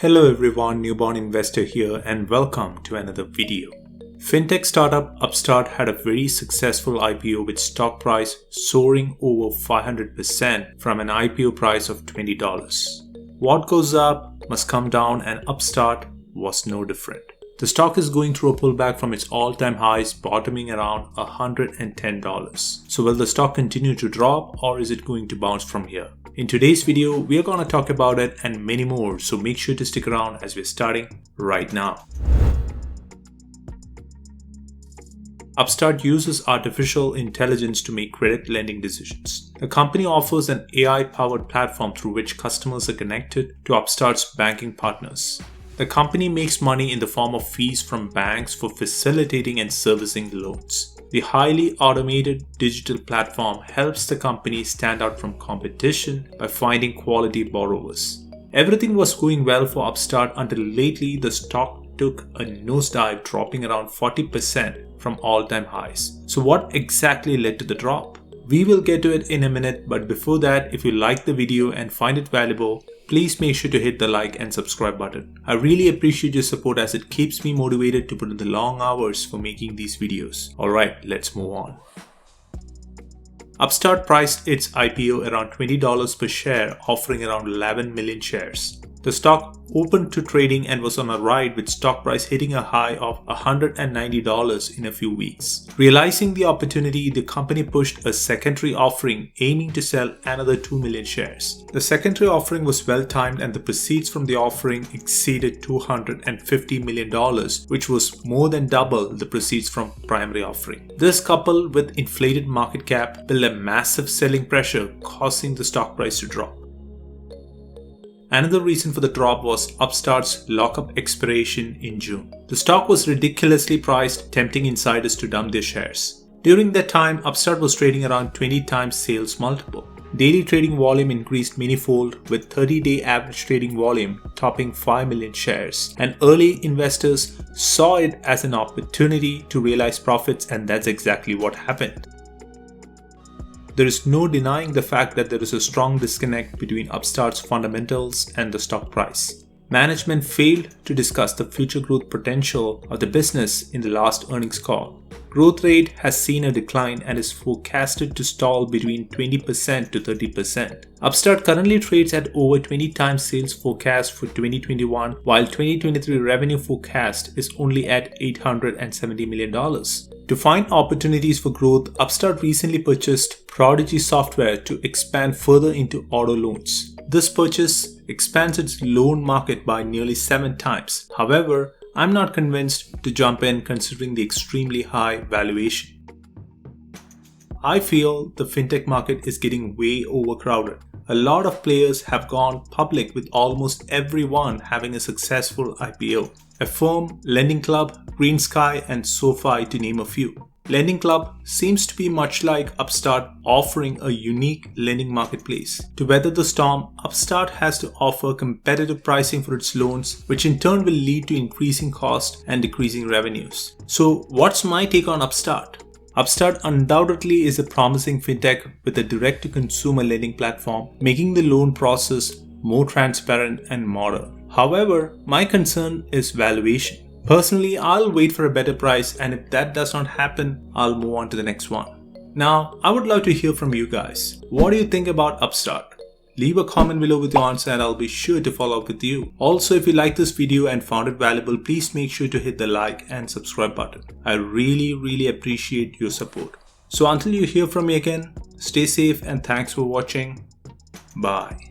Hello everyone, newborn investor here and welcome to another video. Fintech startup Upstart had a very successful IPO with stock price soaring over 500% from an IPO price of $20. What goes up must come down, and Upstart was no different. The stock is going through a pullback from its all-time highs, bottoming around $110. So will the stock continue to drop, or is it going to bounce from here? In today's video, we are going to talk about it and many more, so make sure to stick around as we're starting right now. Upstart uses artificial intelligence to make credit lending decisions. The company offers an AI-powered platform through which customers are connected to Upstart's banking partners. The company makes money in the form of fees from banks for facilitating and servicing the loans. The highly automated digital platform helps the company stand out from competition by finding quality borrowers. Everything was going well for Upstart until lately the stock took a nosedive, dropping around 40% from all-time highs. So what exactly led to the drop? We will get to it in a minute, but before that, if you like the video and find it valuable, please make sure to hit the like and subscribe button. I really appreciate your support as it keeps me motivated to put in the long hours for making these videos. Alright, let's move on. Upstart priced its IPO around $20 per share, offering around 11 million shares. The stock opened to trading and was on a ride, with stock price hitting a high of $190 in a few weeks. Realizing the opportunity, the company pushed a secondary offering aiming to sell another 2 million shares. The secondary offering was well timed, and the proceeds from the offering exceeded $250 million, which was more than double the proceeds from primary offering. This, coupled with inflated market cap, built a massive selling pressure, causing the stock price to drop. Another reason for the drop was Upstart's Lockup Expiration in June. The stock was ridiculously priced, tempting insiders to dump their shares. During that time, Upstart was trading around 20 times sales multiple. Daily trading volume increased manyfold, with 30-day average trading volume topping 5 million shares. And early investors saw it as an opportunity to realize profits, and that's exactly what happened. There is no denying the fact that there is a strong disconnect between Upstart's fundamentals and the stock price. Management failed to discuss the future growth potential of the business in the last earnings call. Growth rate has seen a decline and is forecasted to stall between 20% to 30%. Upstart currently trades at over 20 times sales forecast for 2021, while 2023 revenue forecast is only at $870 million. To find opportunities for growth, Upstart recently purchased Prodigy Software to expand further into auto loans. This purchase expands its loan market by nearly 7 times. However, I'm not convinced to jump in considering the extremely high valuation. I feel the fintech market is getting way overcrowded. A lot of players have gone public, with almost everyone having a successful IPO. Affirm, Lending Club, Green Sky, and SoFi, to name a few. Lending Club seems to be much like Upstart, offering a unique lending marketplace. To weather the storm, Upstart has to offer competitive pricing for its loans, which in turn will lead to increasing costs and decreasing revenues. So what's my take on Upstart? Upstart undoubtedly is a promising fintech with a direct-to-consumer lending platform, making the loan process more transparent and modern. However, my concern is valuation. Personally, I'll wait for a better price, and if that does not happen, I'll move on to the next one. Now, I would love to hear from you guys. What do you think about Upstart? Leave a comment below with your answer and I'll be sure to follow up with you. Also, if you liked this video and found it valuable, please make sure to hit the like and subscribe button. I really appreciate your support. So until you hear from me again, stay safe and thanks for watching. Bye.